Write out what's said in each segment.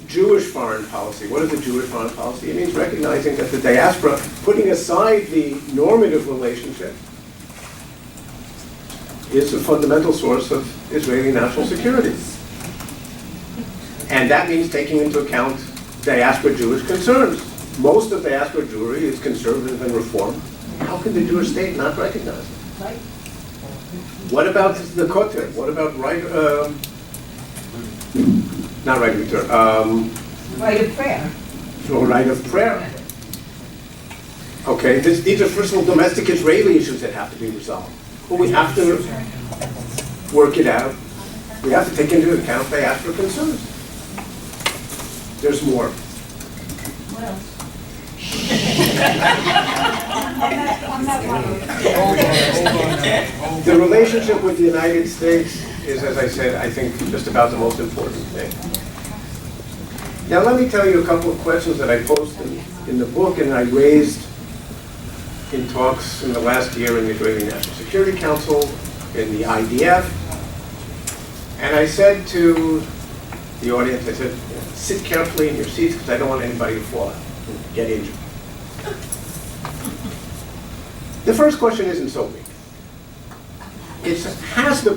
Jewish foreign policy. What is a Jewish foreign policy? It means recognizing that the diaspora, putting aside the normative relationship, is a fundamental source of Israeli national security. And that means taking into account diaspora Jewish concerns. Most of diaspora Jewry is conservative and reform. How can the Jewish state not recognize it? Right. What about the Kotel? What about not right of return, Right of prayer. no, right of prayer? Okay, these are first of all domestic Israeli issues that have to be resolved. But we have to work it out. We have to take into account diaspora concerns. There's more. What else? The relationship with the United States is, as I said, I think just about the most important thing. Now let me tell you a couple of questions that I posed in the book and I raised in talks in the last year in the Israeli National Security Council, in the IDF. And I said to the audience, I said, sit carefully in your seats because I don't want anybody to fall out and get injured. The first question isn't so big. It's has the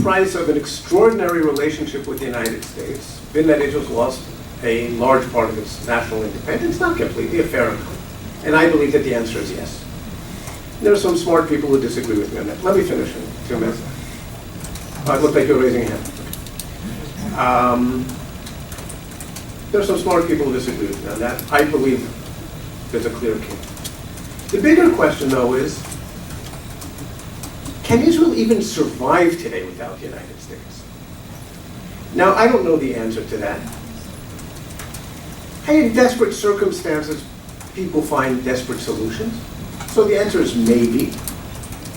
price of an extraordinary relationship with the United States been that Israel's lost a large part of its national independence? Not completely, a fair amount. And I believe that the answer is yes. There are some smart people who disagree with me on that. Let me finish in 2 minutes. It looked like you're raising a hand. There are some smart people who disagree with me on that. I believe there's a clear case. The bigger question, though, is, can Israel even survive today without the United States? Now, I don't know the answer to that. In desperate circumstances, people find desperate solutions. So the answer is maybe.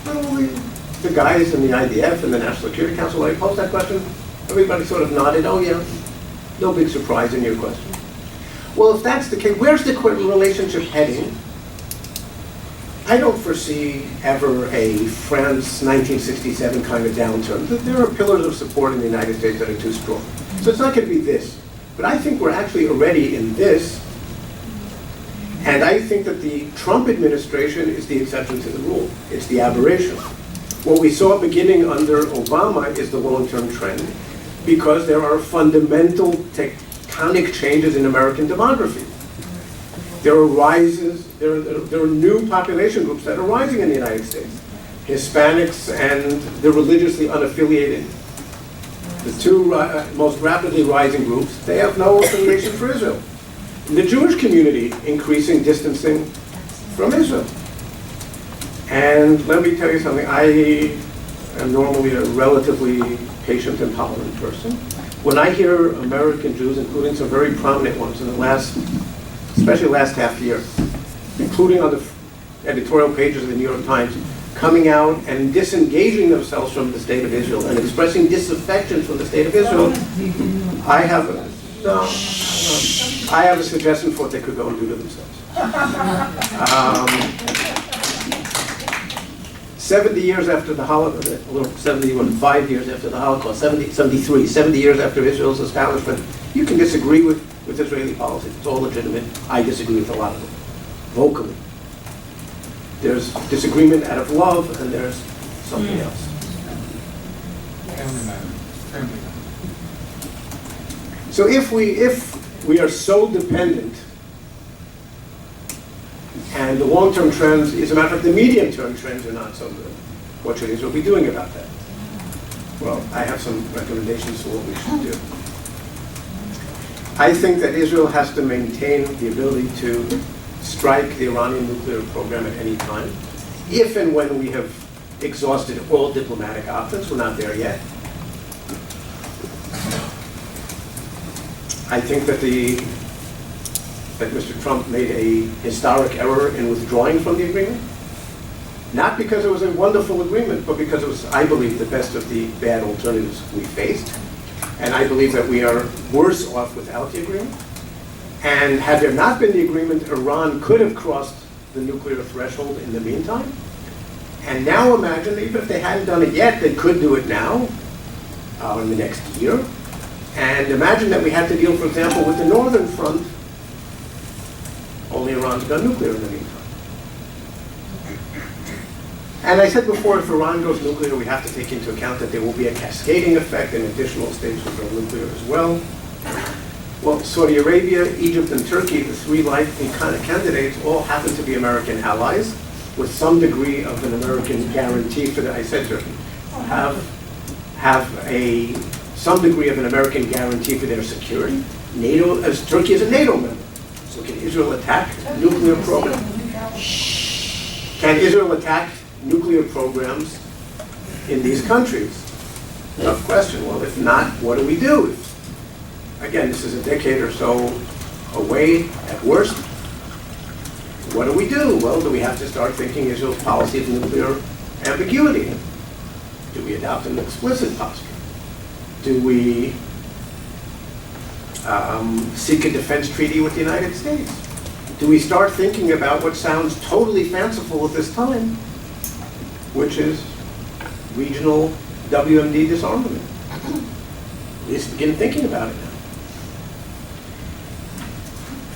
Well, the guys in the IDF and the National Security Council, when I posed that question, everybody sort of nodded, oh yeah, no big surprise in your question. Well, if that's the case, where's the relationship heading? I don't foresee ever a France 1967 kind of downturn. There are pillars of support in the United States that are too strong. So it's not going to be this. But I think we're actually already in this. And I think that the Trump administration is the exception to the rule. It's the aberration. What we saw beginning under Obama is the long-term trend because there are fundamental tectonic changes in American demography. There are rises, there are new population groups that are rising in the United States. Hispanics and the religiously unaffiliated, the two most rapidly rising groups, they have no affiliation for Israel. The Jewish community increasing distancing from Israel. And let me tell you something, I am normally a relatively patient and tolerant person. When I hear American Jews, including some very prominent ones in the especially last half year, including on the editorial pages of the New York Times, coming out and disengaging themselves from the state of Israel and expressing disaffection from the state of Israel, I have a suggestion for what they could go and do to themselves. 70 years after the Holocaust, 5 years after the Holocaust, 70 years after Israel's establishment, you can disagree with Israeli policy. It's all legitimate. I disagree with a lot of it, vocally. There's disagreement out of love, and there's something else. Family matter. So if we are so dependent, and the long-term trends, as a matter of fact, the medium-term trends are not so good, what should Israel be doing about that? Well, I have some recommendations for what we should do. I think that Israel has to maintain the ability to strike the Iranian nuclear program at any time, if and when we have exhausted all diplomatic options. We're not there yet. I think that Mr. Trump made a historic error in withdrawing from the agreement. Not because it was a wonderful agreement, but because it was, I believe, the best of the bad alternatives we faced. And I believe that we are worse off without the agreement. And had there not been the agreement, Iran could have crossed the nuclear threshold in the meantime. And now imagine, even if they hadn't done it yet, they could do it now. in the next year. And imagine that we had to deal, for example, with the northern front. Only Iran's got nuclear in the meantime. And I said before, if Iran goes nuclear, we have to take into account that there will be a cascading effect and additional states will go nuclear as well. Well, Saudi Arabia, Egypt, and Turkey, the three likely kind of candidates, all happen to be American allies with some degree of an American guarantee for the, I said Turkey, some degree of an American guarantee for their security. NATO, as Turkey is a NATO member. So can Israel attack nuclear programs? Can Israel attack nuclear programs in these countries? Tough question. Well, if not, what do we do? Again, this is a decade or so away at worst. What do we do? Well, do we have to start thinking Israel's policy of nuclear ambiguity? Do we adopt an explicit posture? Do we seek a defense treaty with the United States? Do we start thinking about what sounds totally fanciful at this time, which is regional WMD disarmament? At least begin thinking about it now.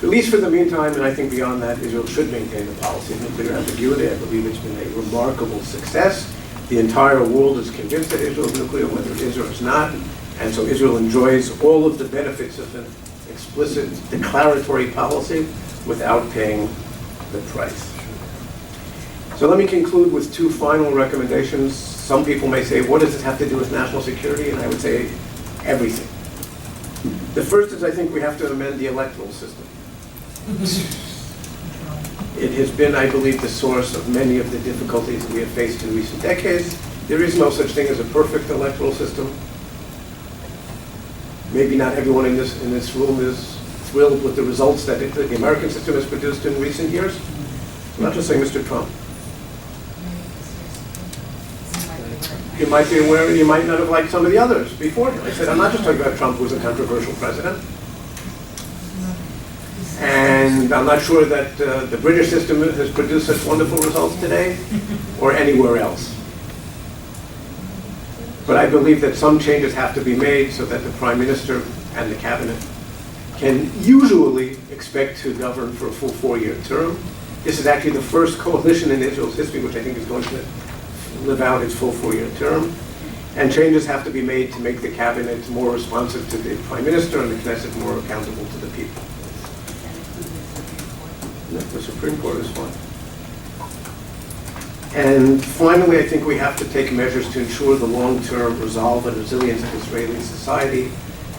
At least for the meantime, and I think beyond that, Israel should maintain the policy of nuclear ambiguity. I believe it's been a remarkable success. The entire world is convinced that Israel is nuclear, whether it is or is not. And so Israel enjoys all of the benefits of an explicit declaratory policy without paying the price. So let me conclude with two final recommendations. Some people may say, what does this have to do with national security? And I would say everything. The first is I think we have to amend the electoral system. It has been, I believe, the source of many of the difficulties that we have faced in recent decades. There is no such thing as a perfect electoral system. Maybe not everyone in this room is thrilled with the results that the American system has produced in recent years. I'm not just saying Mr. Trump. You might be aware, you might not have liked some of the others before him. I said, I'm not just talking about Trump, who was a controversial president. And I'm not sure that the British system has produced such wonderful results today, or anywhere else. But I believe that some changes have to be made so that the Prime Minister and the Cabinet can usually expect to govern for a full 4-year term. This is actually the first coalition in Israel's history which I think is going to live out its full 4-year term. And changes have to be made to make the Cabinet more responsive to the Prime Minister and the Knesset more accountable to the people. The Supreme Court is fine. And finally, I think we have to take measures to ensure the long-term resolve and resilience of Israeli society.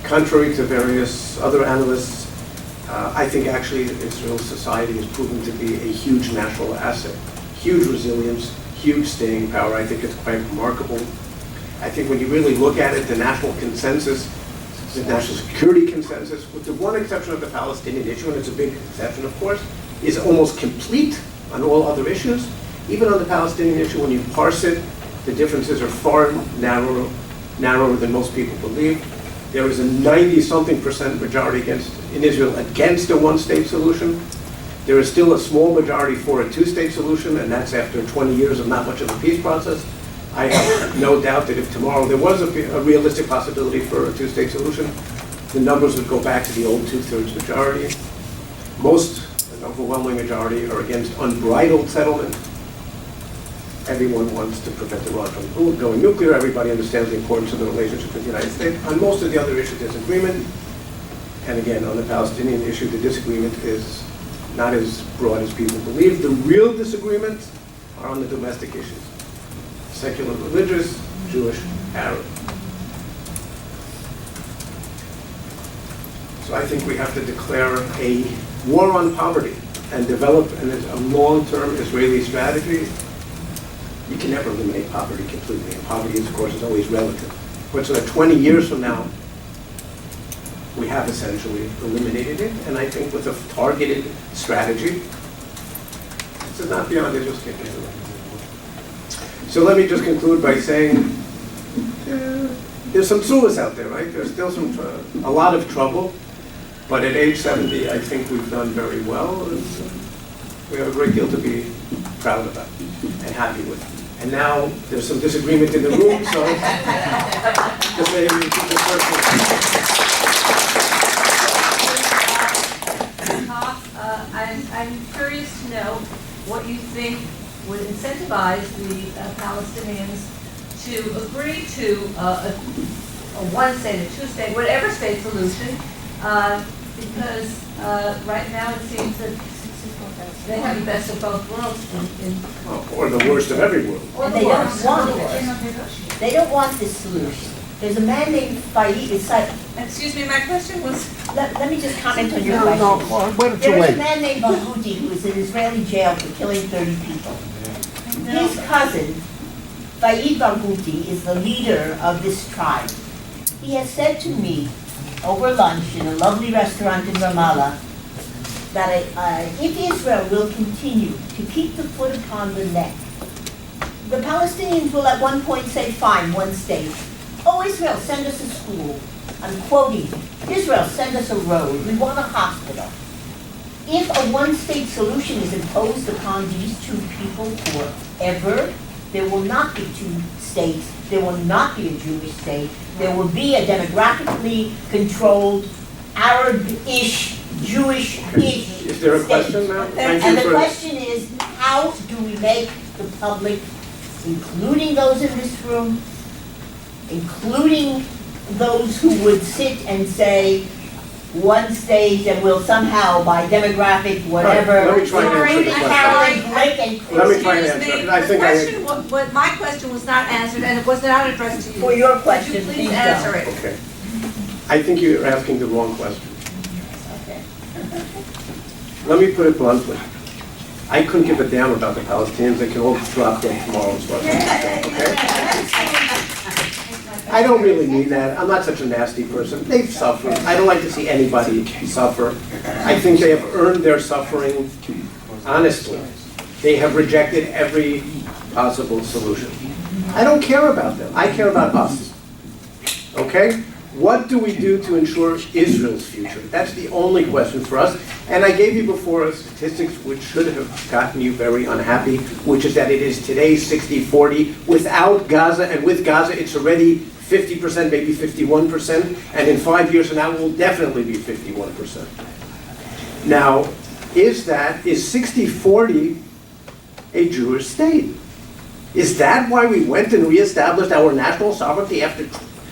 Contrary to various other analysts, I think actually Israel's society has proven to be a huge national asset. Huge resilience, huge staying power. I think it's quite remarkable. I think when you really look at it, the national consensus, the national security consensus, with the one exception of the Palestinian issue, and it's a big exception, of course, is almost complete on all other issues. Even on the Palestinian issue, when you parse it, the differences are far narrower than most people believe. There is a 90-something% majority in Israel against a one-state solution. There is still a small majority for a two-state solution, and that's after 20 years of not much of a peace process. I have no doubt that if tomorrow there was a realistic possibility for a two-state solution, the numbers would go back to the old 2/3 majority. Most, an overwhelming majority, are against unbridled settlement. Everyone wants to prevent Iran from going nuclear. Everybody understands the importance of the relationship with the United States. On most of the other issues, there's agreement. And again, on the Palestinian issue, the disagreement is not as broad as people believe. The real disagreements are on the domestic issues. Secular, religious, Jewish, Arab. So I think we have to declare a war on poverty and develop a long-term Israeli strategy. You can never eliminate poverty completely, and poverty, of course, is always relative. But so that 20 years from now, we have essentially eliminated it, and I think with a targeted strategy, this is not beyond Israel's capability. So let me just conclude by saying there's some solace out there, right? There's still a lot of trouble, but at age 70, I think we've done very well. And we have a great deal to be proud about and happy with. And now there's some disagreement in the room, so just let me repeat the first I'm curious to know what you think would incentivize the Palestinians to agree to a one-state, a two-state, whatever state solution, because right now it seems that they have the best of both worlds or the worst of every world. or the They don't worst. want it. They don't want this solution. There's a man named Freilich. Excuse me, my question was, Let me just comment on your question. There is a man named Barghouti who is in Israeli jail for killing 30 people. His cousin, Freilich Barghouti, is the leader of this tribe. He has said to me over lunch in a lovely restaurant in Ramallah that if Israel will continue to keep the foot upon the neck, the Palestinians will at one point say, fine, one state. Oh, Israel, send us a school. I'm quoting, Israel, send us a road. We want a hospital. If a one-state solution is imposed upon these two people forever, there will not be two states. There will not be a Jewish state. There will be a demographically controlled, Arab-ish, Jewish-ish Is there a state. question now? Thank you And the for- question is, how do we make the public, including those in this room, including those who would sit and say, one state and will somehow, by demographic, whatever, Let me try and answer the question. Caroline, Blake, and Let me try and excuse answer. me, I think the question, what my question was not answered, and it was not addressed to you. For your Would question, you please please go. answer it? Okay. I think you're asking the wrong question. Okay. Let me put it bluntly. I couldn't give a damn about the Palestinians. They can all drop dead tomorrow and start okay? I don't really mean that. I'm not such a nasty person. They've suffered. I don't like to see anybody suffer. I think they have earned their suffering honestly. They have rejected every possible solution. I don't care about them. I care about us. Okay? What do we do to ensure Israel's future? That's the only question for us. And I gave you before a statistics which should have gotten you very unhappy, which is that it is today 60-40. Without Gaza and with Gaza, it's already 50%, maybe 51%. And in 5 years from now, it will definitely be 51%. Now, is 60-40 a Jewish state? Is that why we went and reestablished our national sovereignty after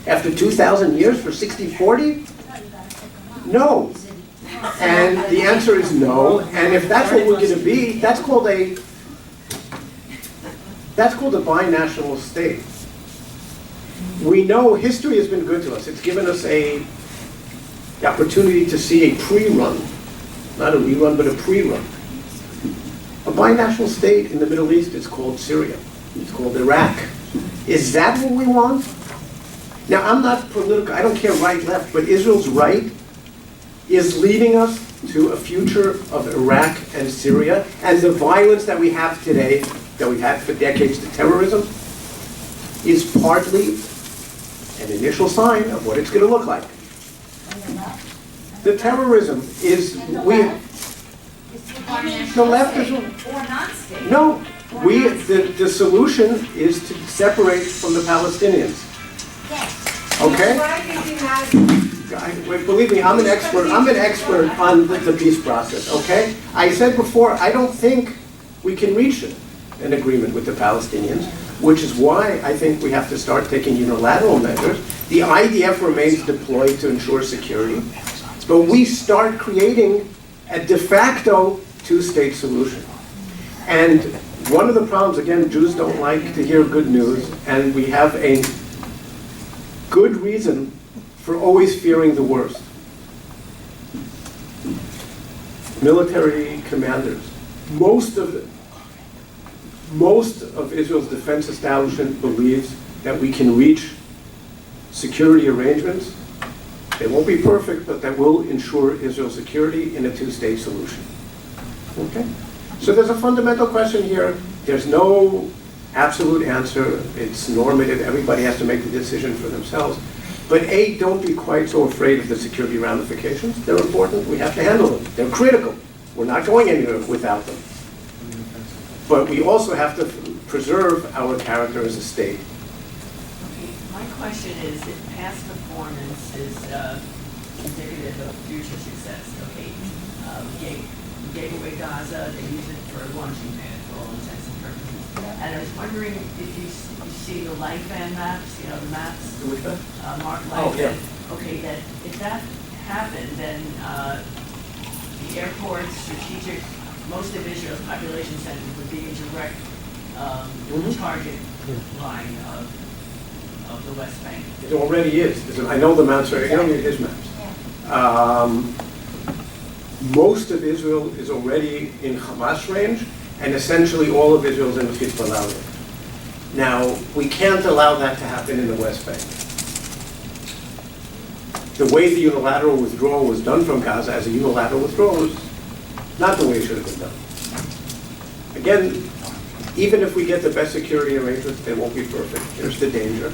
2,000 years for 60-40? No. And the answer is no. And if that's what we're going to be, that's called a binational state. We know history has been good to us. It's given us the opportunity to see a pre-run, not a rerun, but a pre-run. A binational state in the Middle East is called Syria. It's called Iraq. Is that what we want? Now, I'm not political, I don't care right, left, but Israel's right is leading us to a future of Iraq and Syria, and the violence that we have today, that we've had for decades, the terrorism, is partly an initial sign of what it's going to look like. The terrorism is, the left is, Or non-state. no, the solution is to separate from the Palestinians. Okay? Believe me, I'm an expert on the peace process, okay? I said before, I don't think we can reach an agreement with the Palestinians, which is why I think we have to start taking unilateral measures. The IDF remains deployed to ensure security, but we start creating a de facto two-state solution. And one of the problems, again, Jews don't like to hear good news, and we have a good reason for always fearing the worst. Military commanders, most of Israel's defense establishment believes that we can reach security arrangements. They won't be perfect, but that will ensure Israel's security in a two-state solution. Okay? So there's a fundamental question here. There's no absolute answer. It's normative. Everybody has to make the decision for themselves. But don't be quite so afraid of the security ramifications. They're important. We have to handle them. They're critical. We're not going anywhere without them. But we also have to preserve our character as a state. Okay, my question is, if past performance is indicative of future success, okay? We gave away Gaza, they use it for a launching pad for all intents and purposes. And I was wondering if you see the Life-Fan maps, you know, the maps? Which one? Mark Oh, yeah. Life-Fan. Okay, that if that happened, then the airports, strategic, most of Israel's population centers would be a direct target line of the West Bank. It already is. I know the maps, I don't need his maps. Most of Israel is already in Hamas range, and essentially all of Israel is in the Hezbollah range. Now, we can't allow that to happen in the West Bank. The way the unilateral withdrawal was done from Gaza as a unilateral withdrawal was not the way it should have been done. Again, even if we get the best security arrangements, they won't be perfect. There's the danger.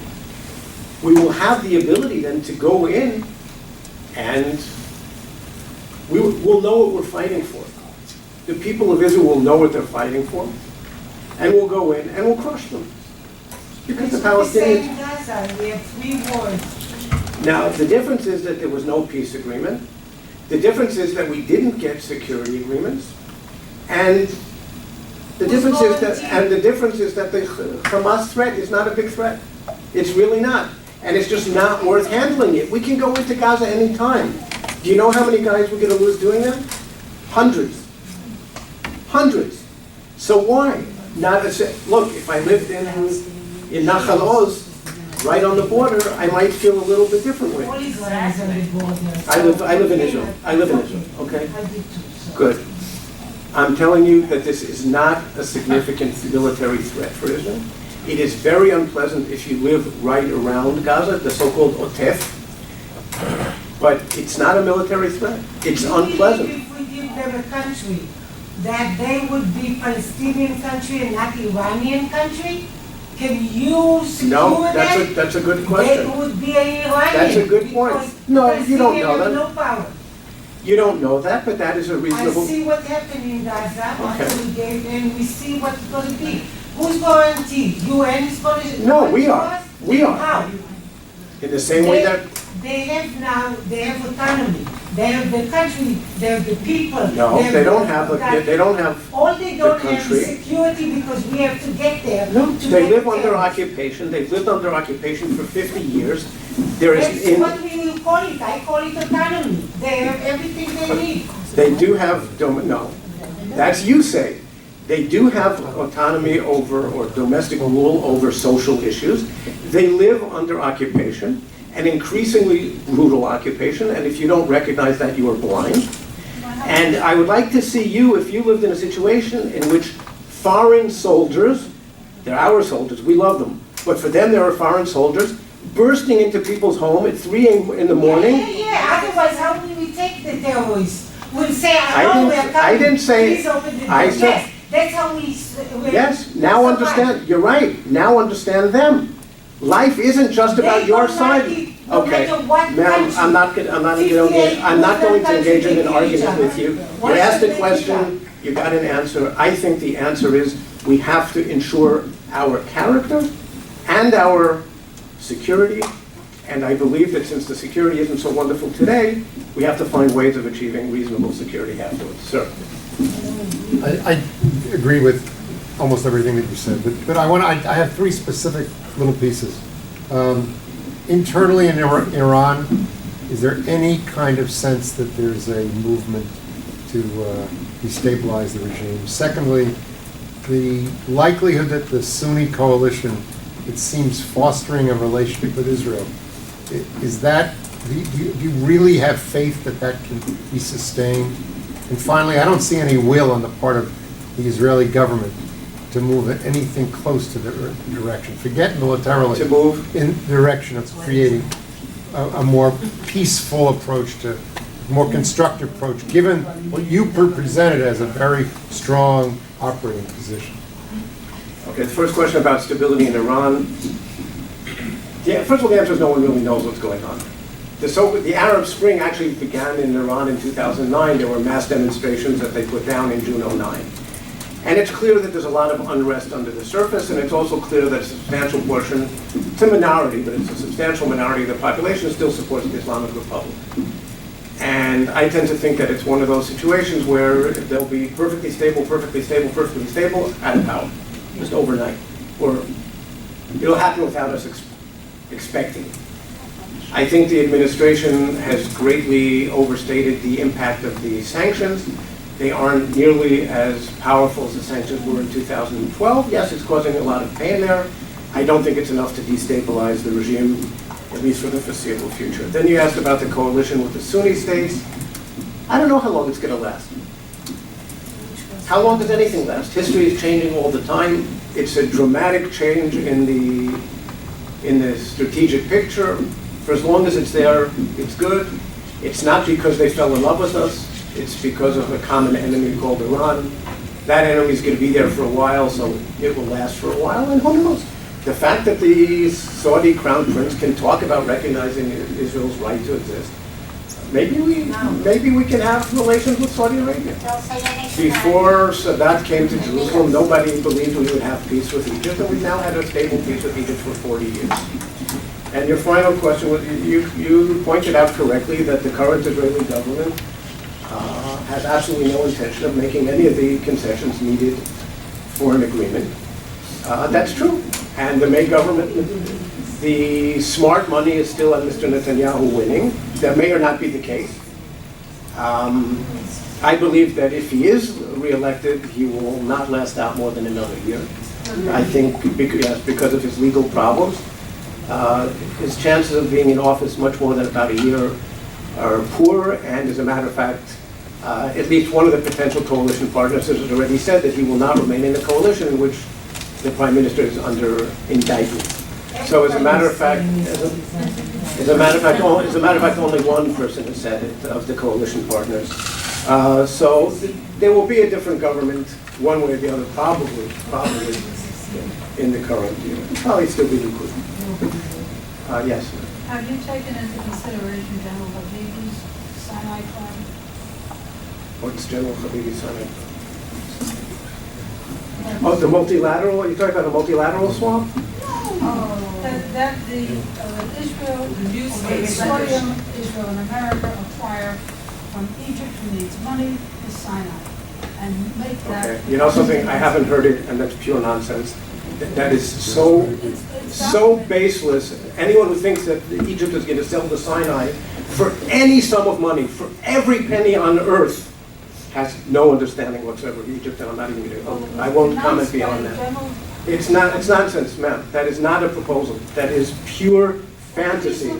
We will have the ability then to go in and we'll know what we're fighting for. The people of Israel will know what they're fighting for, and we'll go in and we'll crush them. Because the Palestinians... In Gaza, we have 3 wars. Now, the difference is that there was no peace agreement. The difference is that we didn't get security agreements. And the difference is that the Hamas threat is not a big threat. It's really not. And it's just not worth handling it. We can go into Gaza any time. Do you know how many guys we're going to lose doing that? Hundreds. Hundreds. So why? Look, if I lived in Nachal Oz, right on the border, I might feel a little bit differently. All Israel is on the border. I live in Israel. I live in Israel, okay? I did too. So. Good. I'm telling you that this is not a significant military threat for Israel. It is very unpleasant if you live right around Gaza, the so-called Otef, but it's not a military threat. It's unpleasant. If we give them a country, that they would be Palestinian country and not Iranian country? Can you secure No, that? that's a good question. They would be an Iranian. That's a good point. because No, you don't know Palestinians have that. no power. You don't know that, but that is a I reasonable... see what happened in Gaza, Okay. until we gave, and we see what's going to be. Who's guaranteed? UN is going to... No, we are. We are. How? In the same way that... They have autonomy. They have the country, they have the people. No, they don't have... All they don't the have is country. security because we have to get there. No, to they get live under there. occupation. They've lived under occupation for 50 years. There is... That's what we call it. I call it autonomy. They have everything they need. They do have... No, that's you say. They do have autonomy over, or domestic rule over social issues. They live under occupation, an increasingly brutal occupation, and if you don't recognize that, you are blind. And I would like to see you, if you lived in a situation in which foreign soldiers, they're our soldiers, we love them, but for them there are foreign soldiers bursting into people's home at 3 in the morning. Yeah. Otherwise, how will we take the terrorists? We'll say, I oh, didn't- we are coming. I didn't say- Please open the door. I said- Yes, that's how we... Yes, now understand, you're right, now understand them. Life isn't just about your side. Okay, ma'am, I'm not going to engage in an argument with you. You asked a question, you got an answer. I think the answer is we have to ensure our character and our security. And I believe that since the security isn't so wonderful today, we have to find ways of achieving reasonable security afterwards. Sir. I agree with almost everything that you said, but I have 3 specific little pieces. Internally in Iran, is there any kind of sense that there's a movement to destabilize the regime? Secondly, the likelihood that the Sunni coalition, it seems, fostering a relationship with Israel, is that, do you really have faith that that can be sustained? And finally, I don't see any will on the part of the Israeli government to move anything close to the direction. Forget militarily. To move? In the direction of creating a more peaceful approach, to a more constructive approach, given what you presented as a very strong operating position. Okay, the first question about stability in Iran. Yeah, first of all, the answer is no one really knows what's going on. The Arab Spring actually began in Iran in 2009. There were mass demonstrations that they put down in June '09. And it's clear that there's a lot of unrest under the surface, and it's also clear that a substantial portion, it's a minority, but it's a substantial minority of the population still supports the Islamic Republic. And I tend to think that it's one of those situations where they'll be perfectly stable, out of power, just overnight. Or it'll happen without us expecting it. I think the administration has greatly overstated the impact of the sanctions. They aren't nearly as powerful as the sanctions were in 2012. Yes, it's causing a lot of pain there. I don't think it's enough to destabilize the regime, at least for the foreseeable future. Then you asked about the coalition with the Sunni states. I don't know how long it's going to last. How long does anything last? History is changing all the time. It's a dramatic change in the strategic picture. For as long as it's there, it's good. It's not because they fell in love with us. It's because of a common enemy called Iran. That enemy is going to be there for a while, so it will last for a while, and who knows? The fact that the Saudi crown prince can talk about recognizing Israel's right to exist, maybe we can have relations with Saudi Arabia. Before Sadat came to Jerusalem, nobody believed we would have peace with Egypt, and we've now had a stable peace with Egypt for 40 years. And your final question was, you pointed out correctly that the current Israeli government has absolutely no intention of making any of the concessions needed for an agreement. That's true. And the May government, the smart money is still on Mr. Netanyahu winning. That may or not be the case. I believe that if he is reelected, he will not last out more than another year. I think because of his legal problems. His chances of being in office much more than about a year are poor, and as a matter of fact, at least one of the potential coalition partners has already said that he will not remain in the coalition in which the Prime Minister is under indictment. So as a matter of fact, only one person has said it of the coalition partners. So there will be a different government, one way or the other, probably in the current year. Probably still be Likud. Yes. Have you taken into consideration General Habibi's Sinai Plan? What's General Habibi's Sinai? Oh, the multilateral? Are you talking about a multilateral swap? That Israel and America acquire from Egypt, who needs money, the Sinai, and make that. Okay. You know something? I haven't heard it, and that's pure nonsense. That is so baseless. Anyone who thinks that Egypt is going to sell the Sinai for any sum of money, for every penny on earth, has no understanding whatsoever of Egypt, and I'm not even going to. I won't comment beyond that. It's nonsense, ma'am. That is not a proposal. That is pure fantasy.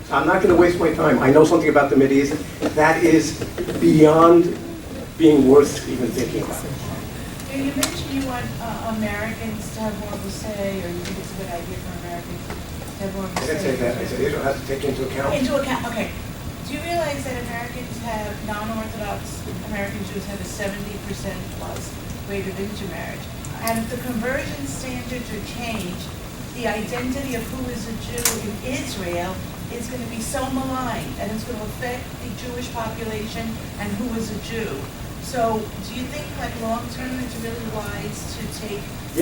I'm not going to waste my time. I know something about the Mideast. That is beyond being worth even thinking about. You mentioned you want Americans to have more of a say, or you think it's a good idea for Americans to have more of a say. I didn't say that. I said Israel has to take into account. Okay. Do you realize that Americans have, non-Orthodox American Jews have a 70% plus rate of intermarriage? And if the conversion standards are changed, the identity of who is a Jew in Israel is going to be so maligned, and it's going to affect the Jewish population and who is a Jew. So, do you think, like, long-term, it's really wise to take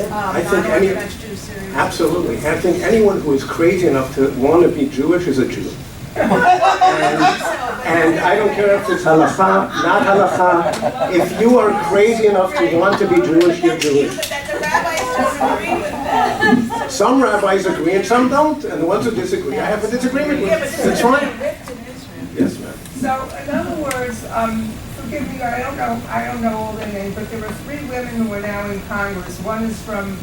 non-Orthodox Jews seriously? Absolutely. I think anyone who is crazy enough to want to be Jewish is a Jew. And I don't care if it's halakha, not halakha. If you are crazy enough to want to be Jewish, you're Jewish. But that the rabbis don't agree with that. Some rabbis agree and some don't. And the ones who disagree, I have a disagreement with. That's fine. Yes, ma'am. So, in other words, forgive me, I don't know all their names, but there are 3 women who are now in Congress. One is from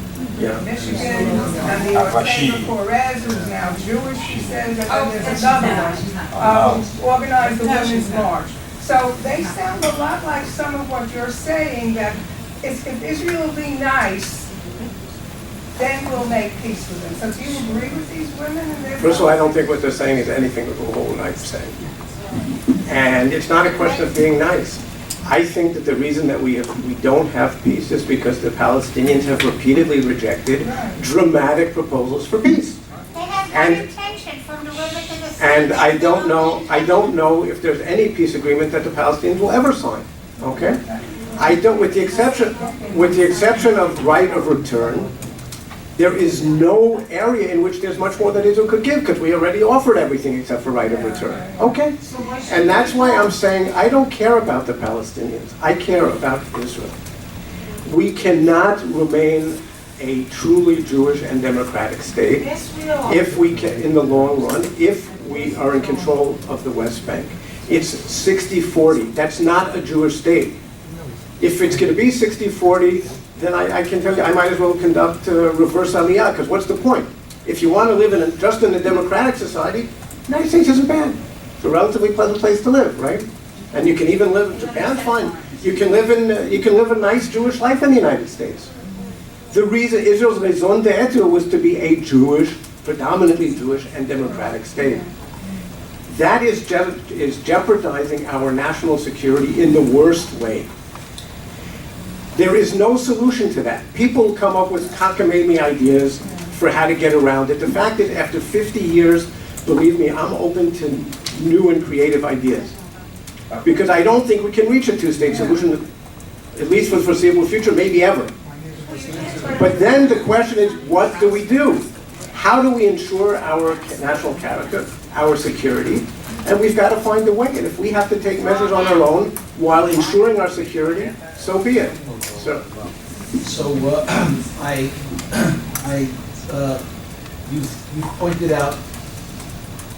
Michigan, and the Octavia Perez, who's now Jewish, she says, and then there's another one who organized the Women's March. So they sound a lot like some of what you're saying, that if Israel will be nice, then we'll make peace with them. So do you agree with these women? And their First of all, I don't think what they're saying is anything that the whole night saying. And it's not a question of being nice. I think that the reason that we don't have peace is because the Palestinians have repeatedly rejected dramatic proposals for peace. They have no intention from the women to the And I don't know if there's any peace agreement that the Palestinians will ever sign. Okay? I don't, with the exception of right of return, there is no area in which there's much more that Israel could give, because we already offered everything except for right of return. Okay? And that's why I'm saying I don't care about the Palestinians. I care about Israel. We cannot remain a truly Jewish and democratic state Yes, we are. if we can, in the long run, if we are in control of the West Bank. It's 60-40. That's not a Jewish state. If it's going to be 60-40, then I can tell you I might as well conduct reverse aliyah, because what's the point? If you want to live just in a democratic society, the United States isn't bad. It's a relatively pleasant place to live, right? And you can even live in Japan, fine. You can live a nice Jewish life in the United States. The reason Israel's raison d'etre was to be a Jewish, predominantly Jewish and democratic state. That is jeopardizing our national security in the worst way. There is no solution to that. People come up with cockamamie ideas for how to get around it. The fact is, after 50 years, believe me, I'm open to new and creative ideas. Because I don't think we can reach a two-state solution, at least for the foreseeable future, maybe ever. But then the question is, what do we do? How do we ensure our national character, our security? And we've got to find a way. And if we have to take measures on our own while ensuring our security, so be it. You've pointed out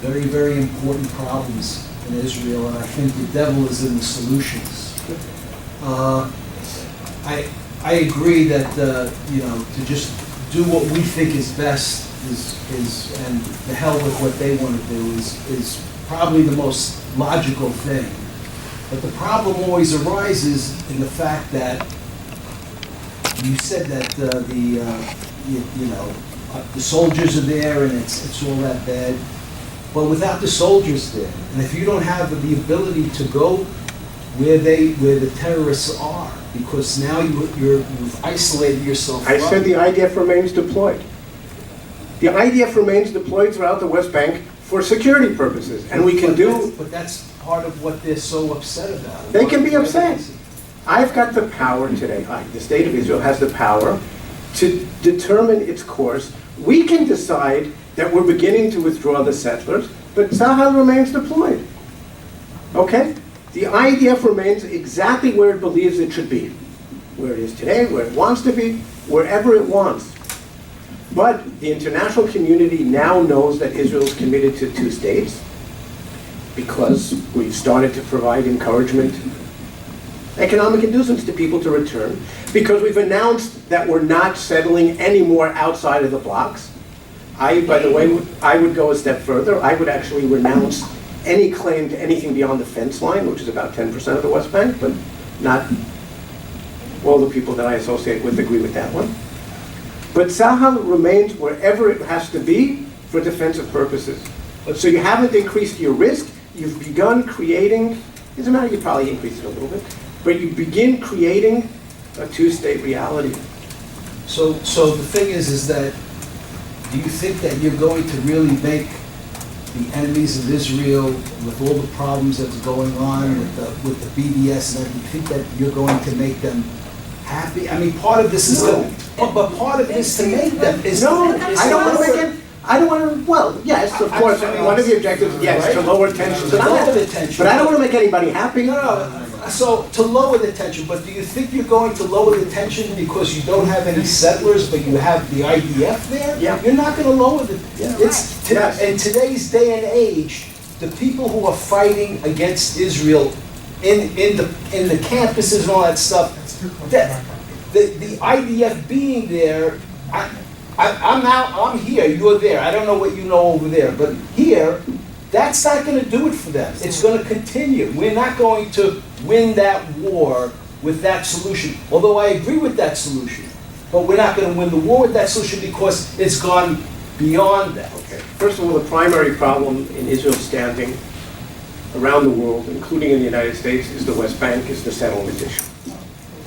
very, very important problems in Israel, and I think the devil is in the solutions. I agree that to just do what we think is best is and the hell with what they want to do is probably the most logical thing. But the problem always arises in the fact that you said that the soldiers are there and it's all that bad. But without the soldiers there, and if you don't have the ability to go where the terrorists are, because now you've isolated yourself. I said the IDF remains deployed. The IDF remains deployed throughout the West Bank for security purposes, and we can do. But that's part of what they're so upset about. They can be upset. I've got the power today. The state of Israel has the power to determine its course. We can decide that we're beginning to withdraw the settlers, but Tzahal remains deployed. Okay? The IDF remains exactly where it believes it should be. Where it is today, where it wants to be, wherever it wants. But the international community now knows that Israel is committed to two states because we've started to provide encouragement, economic inducements to people to return, because we've announced that we're not settling anymore outside of the blocks. By the way, I would go a step further. I would actually renounce any claim to anything beyond the fence line, which is about 10% of the West Bank, but not all the people that I associate with agree with that one. But Tzahal remains wherever it has to be for defensive purposes. So you haven't increased your risk. You've begun creating, doesn't matter, you probably increase it a little bit, but you begin creating a two-state reality. So the thing is that, do you think that you're going to really make the enemies of Israel, with all the problems that's going on with the BDS, and do you think that you're going to make them happy? I mean, part of this is but part of this to make them is no. I don't want to make it. I don't want to. Well, yes, of course. One of the objectives, yes, to lower tension. To lower the tension. But I don't want to make anybody happy. No. So to lower the tension, but do you think you're going to lower the tension because you don't have any settlers, but you have the IDF there? Yeah. You're not going to lower the. Yeah. In today's day and age, the people who are fighting against Israel in the campuses and all that stuff, the IDF being there, I'm here, you're there. I don't know what you know over there, but here, that's not going to do it for them. It's going to continue. We're not going to win that war with that solution. Although I agree with that solution, but we're not going to win the war with that solution because it's gone beyond that. Okay. First of all, the primary problem in Israel's standing around the world, including in the United States, is the West Bank, is the settlement issue.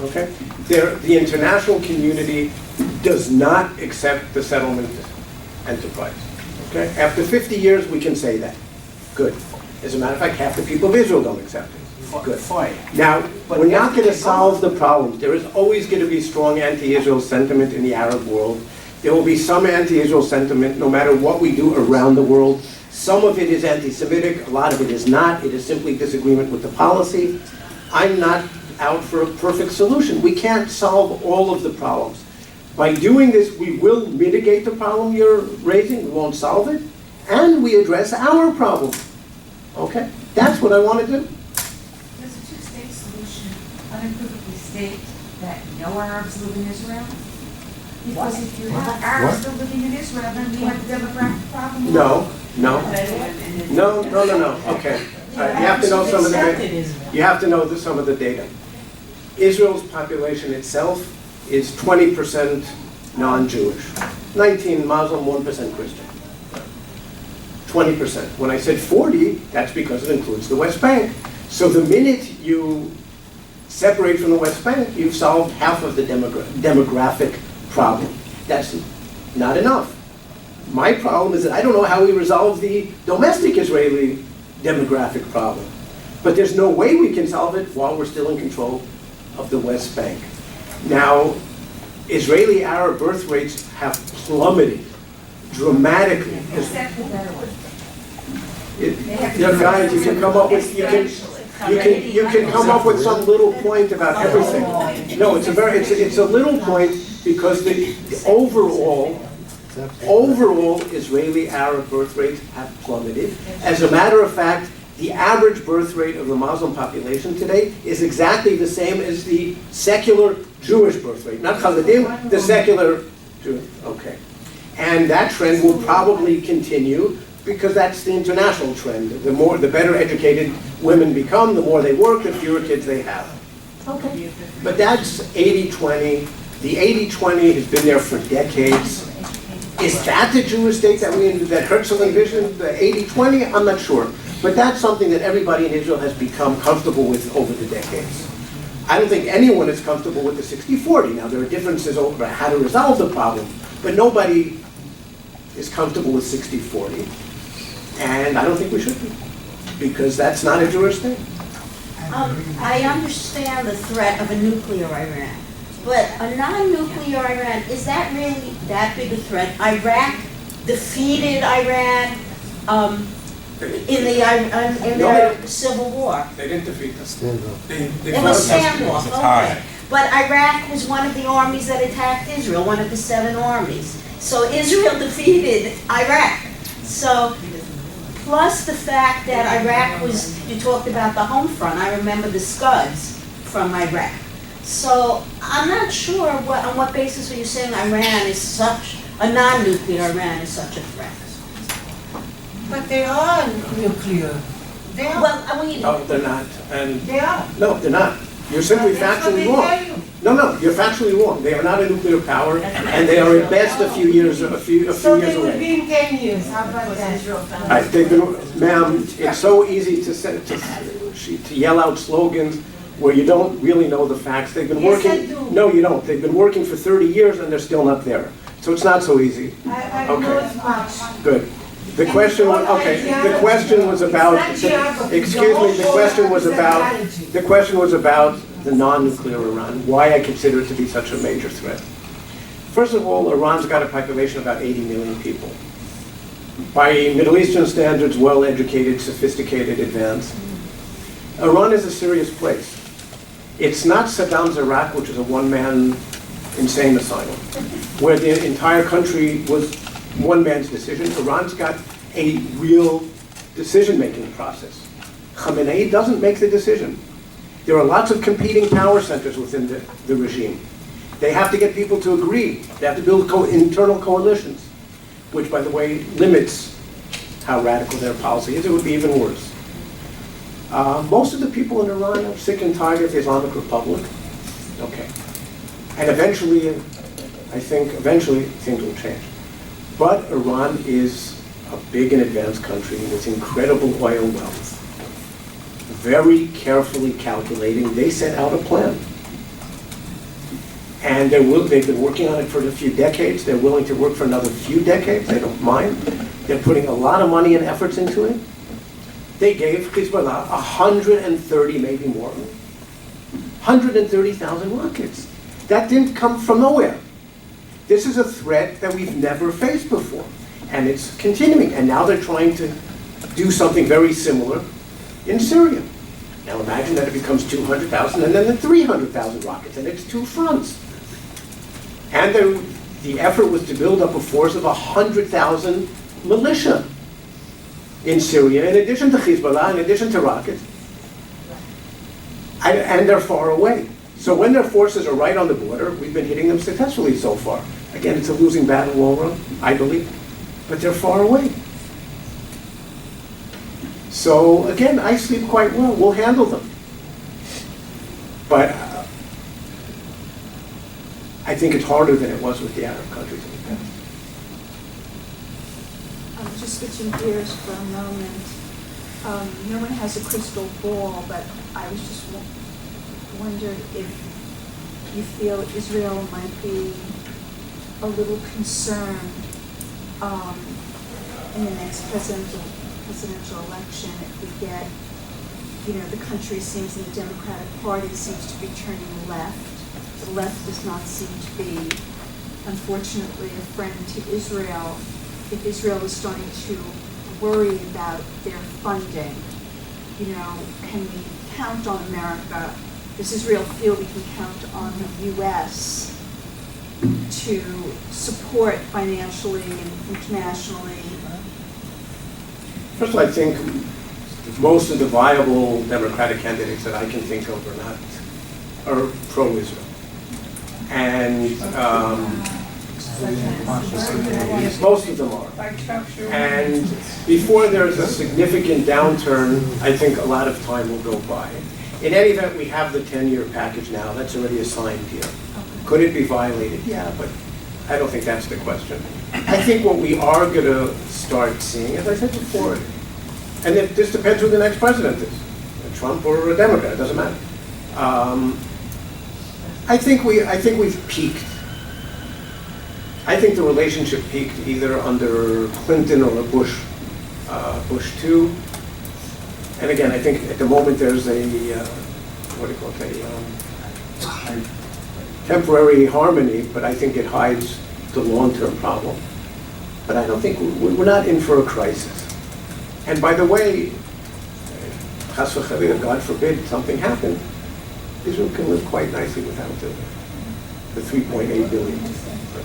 Okay? The international community does not accept the settlement enterprise. Okay? After 50 years, we can say that. Good. As a matter of fact, half the people of Israel don't accept it. Good. Fine. Now, But we're not going to after they solve the problems. There is always going to be strong anti-Israel sentiment in the Arab world. There will be some anti-Israel sentiment no matter what we do around the world. Some of it is anti-Semitic, a lot of it is not. It is simply disagreement with the policy. I'm not out for a perfect solution. We can't solve all of the problems. By doing this, we will mitigate the problem you're raising. We won't solve it. And we address our problem. Okay? That's what I want to do. Does a two-state solution unequivocally state that no Arabs live in Israel? Because if you have Arabs still living in Israel, then we have a demographic problem. No, no. No. Okay. You have to know some of the data. You have to know some of the data. Israel's population itself is 20% non-Jewish, 19 Muslim, 1% Christian. 20%. When I said 40, that's because it includes the West Bank. So the minute you separate from the West Bank, you've solved half of the demographic problem. That's not enough. My problem is that I don't know how we resolve the domestic Israeli demographic problem. But there's no way we can solve it while we're still in control of the West Bank. Now, Israeli Arab birth rates have plummeted dramatically. Except the better one. Guys, you can come up with you can come up with some little point about everything. No, it's a little point because the overall Israeli Arab birth rates have plummeted. As a matter of fact, the average birth rate of the Muslim population today is exactly the same as the secular Jewish birth rate. Not Chassidim, the secular Jewish. Okay. And that trend will probably continue because that's the international trend. The better educated women become, the more they work, the fewer kids they have. Okay. But that's 80-20. The 80-20 has been there for decades. Is that the Jewish state that Herzl envisioned, the 80-20? I'm not sure. But that's something that everybody in Israel has become comfortable with over the decades. I don't think anyone is comfortable with the 60-40. Now, there are differences over how to resolve the problem, but nobody is comfortable with 60-40. And I don't think we should be, because that's not a Jewish state. I understand the threat of a nuclear Iran, but a non-nuclear Iran, is that really that big a threat? Iraq defeated Iran in their civil war. They didn't defeat us. It was standoff, okay. But Iraq was one of the armies that attacked Israel, one of the 7 armies. So Israel defeated Iraq. So, plus the fact that Iraq was, you talked about the home front, I remember the Scuds from Iraq. So I'm not sure on what basis are you saying Iran is such, a non-nuclear Iran is such a threat? But they are nuclear. They are. Well, I mean, No, they're not. And They are. no, they're not. You're simply That's what factually they wrong. tell you. No, you're factually wrong. They are not a nuclear power, and they are at best a few years So away. they would be in 10 years, how about that? They've been, ma'am, it's so easy to yell out slogans where you don't really know the facts. They've been Yes, working. I do. No, you don't. They've been working for 30 years and they're still not there. So it's not so easy. I know Okay. as much. Good. The question was, okay, the question was about, excuse me, the question was about the non-nuclear Iran, why I consider it to be such a major threat. First of all, Iran's got a population of about 80 million people. By Middle Eastern standards, well-educated, sophisticated, advanced. Iran is a serious place. It's not Saddam's Iraq, which is a one-man insane asylum, where the entire country was one man's decision. Iran's got a real decision-making process. Khamenei doesn't make the decision. There are lots of competing power centers within the regime. They have to get people to agree. They have to build internal coalitions, which, by the way, limits how radical their policy is. It would be even worse. Most of the people in Iran are sick and tired of the Islamic Republic. Okay. And eventually, I think, things will change. But Iran is a big and advanced country with incredible oil wealth. Very carefully calculating, they set out a plan. And they've been working on it for a few decades. They're willing to work for another few decades. They don't mind. They're putting a lot of money and efforts into it. they gave Hezbollah 130, maybe more, 130,000 rockets. That didn't come from nowhere. This is a threat that we've never faced before, and it's continuing. And now they're trying to do something very similar in Syria. Now imagine that it becomes 200,000 and then 300,000 rockets, and it's two fronts. And the effort was to build up a force of 100,000 militia in Syria, in addition to Hezbollah, in addition to rockets. And they're far away. So when their forces are right on the border, we've been hitting them successfully so far. Again, it's a losing battle long run, I believe. But they're far away. So again, I sleep quite well. We'll handle them. But I think it's harder than it was with the Arab countries in the past. Just switching gears for a moment. No one has a crystal ball, but I was just wondered if you feel Israel might be a little concerned in the next presidential election if we get, the country seems, and the Democratic Party seems to be turning left. The left does not seem to be, unfortunately, a friend to Israel. If Israel is starting to worry about their funding, can we count on America? Does Israel feel we can count on the U.S. to support financially and internationally? First of all, I think most of the viable Democratic candidates that I can think of are pro-Israel. And most of them are. And before there's a significant downturn, I think a lot of time will go by. In any event, we have the 10-year package now. That's already assigned here. Could it be violated? Yeah, but I don't think that's the question. I think what we are going to start seeing, as I said before, and this depends who the next president is, a Trump or a Democrat, it doesn't matter. I think we've peaked. I think the relationship peaked either under Clinton or Bush 2. And again, I think at the moment there's a temporary harmony, but I think it hides the long-term problem. But I don't think we're not in for a crisis. And by the way, chas v'chalila, God forbid something happened, Israel can live quite nicely without the 3.8 billion.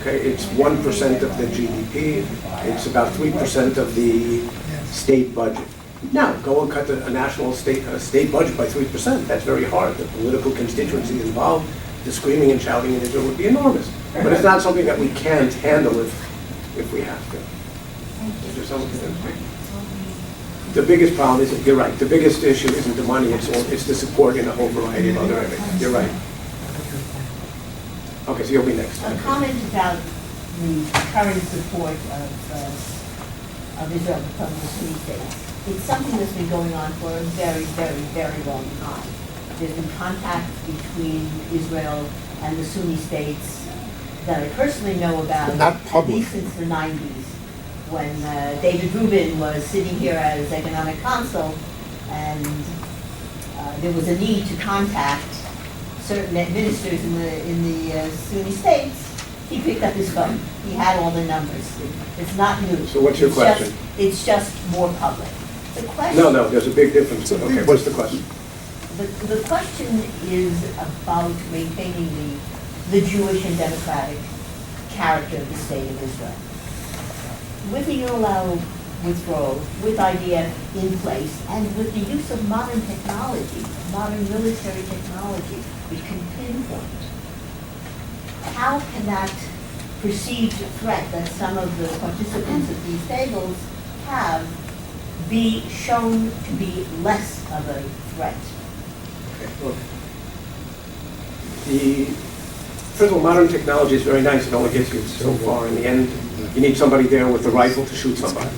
Okay, it's 1% of the GDP. It's about 3% of the state budget. Now, go and cut a national state budget by 3%. That's very hard. The political constituency involved, the screaming and shouting in Israel would be enormous. But it's not something that we can't handle if we have to. Is there something to say? The biggest problem is, you're right, the biggest issue isn't the money, it's the support in a whole variety of other areas. You're right. Okay, so you'll be next. A comment about the current support of Israel from the Sunni states. It's something that's been going on for a very, very, very long time. There's been contact between Israel and the Sunni states that I personally know about, Not at public. least since the 90s, when David Rubin was sitting here as economic consul, and there was a need to contact certain ministers in the Sunni states. He picked up his phone. He had all the numbers. It's not new. So what's your question? It's just more public. The question. No, there's a big difference. Okay, what's the question? The question is about maintaining the Jewish and democratic character of the state of Israel. With the unilateral withdrawal, with IDF in place, and with the use of modern technology, modern military technology, which can pinpoint, how can that perceived threat that some of the participants at these tables have be shown to be less of a threat? Okay, look. First of all, modern technology is very nice. It only gets you so far. In the end, you need somebody there with a rifle to shoot somebody.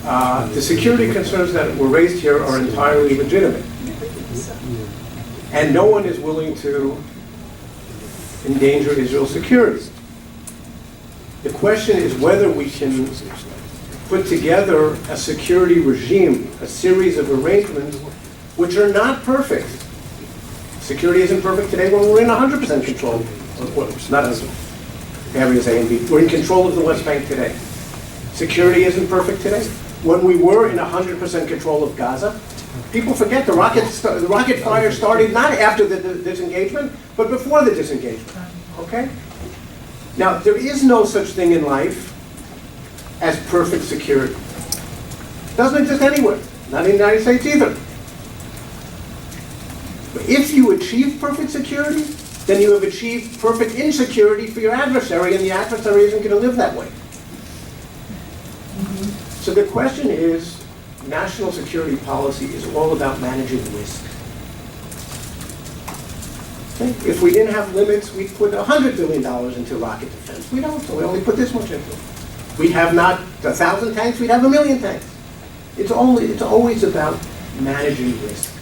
The security concerns that were raised here are entirely legitimate. And no one is willing to endanger Israel's security. The question is whether we can put together a security regime, a series of arrangements which are not perfect. Security isn't perfect today when we're in 100% control of, well, not as areas A and B. We're in control of the West Bank today. Security isn't perfect today. When we were in 100% control of Gaza, people forget the rocket fire started not after the disengagement, but before the disengagement. Okay? Now, there is no such thing in life as perfect security. It doesn't exist anywhere, not in the United States either. But if you achieve perfect security, then you have achieved perfect insecurity for your adversary, and the adversary isn't going to live that way. So the question is, national security policy is all about managing risk. Okay? If we didn't have limits, we'd put $100 billion into rocket defense. We don't, so we only put this much into it. We have not 1,000 tanks, we'd have 1,000,000 tanks. It's always about managing risk.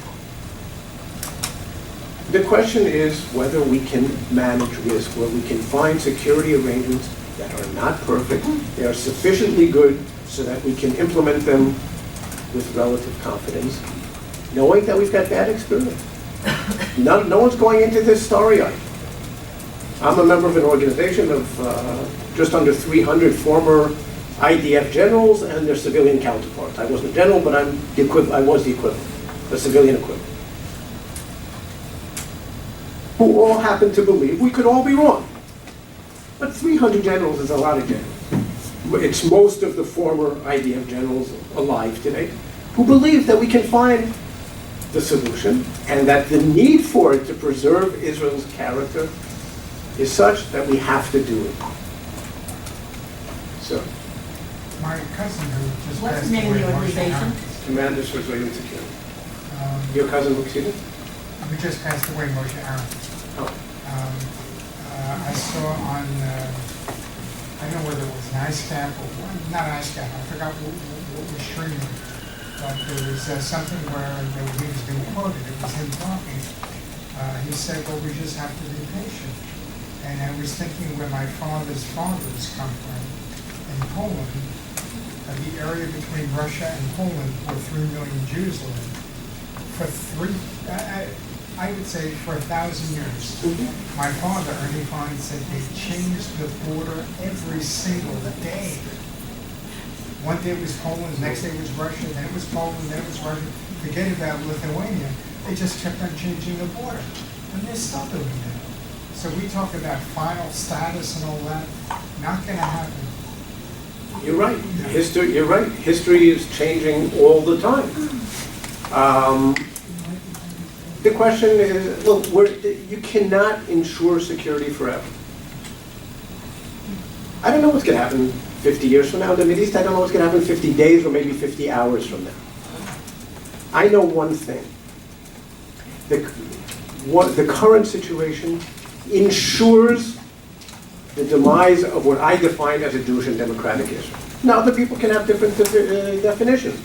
The question is whether we can manage risk, where we can find security arrangements that are not perfect, they are sufficiently good so that we can implement them with relative confidence, knowing that we've got bad experience. No one's going into this starry-eyed. I'm a member of an organization of just under 300 former IDF generals and their civilian counterparts. I wasn't a general, but I was the equivalent, the civilian equivalent, who all happen to believe we could all be wrong. But 300 generals is a lot of generals. It's most of the former IDF generals alive today who believe that we can find the solution and that the need for it to preserve Israel's character is such that we have to do it. So, my cousin who just What's passed the name of away, the Moshe organization? Aaron, Commanders for Israeli Security. Your Your cousin, excuse me? who just passed away, Moshe Aaron. Oh. I saw on, I don't know whether it was an ISGAP or, not ISGAP, I forgot what was streaming, but there was something where he was being quoted, it was him talking. He said, well, we just have to be patient. And I was thinking where my father's fathers come from, in Poland, the area between Russia and Poland, where 3 million Jews live, for I would say for 1,000 years. My father, Ernie Fine, said they changed the border every single day. One day it was Poland, the next day it was Russia, then it was Poland, then it was Russia. Forget about Lithuania. They just kept on changing the border. And they're still doing that. So we talk about final status and all that, not going to happen. You're right. You're right. History is changing all the time. The question is, look, you cannot ensure security forever. I don't know what's going to happen 50 years from now in the Middle East. I don't know what's going to happen 50 days or maybe 50 hours from now. I know one thing. The current situation ensures the demise of what I define as a Jewish and democratic Israel. Now, other people can have different definitions.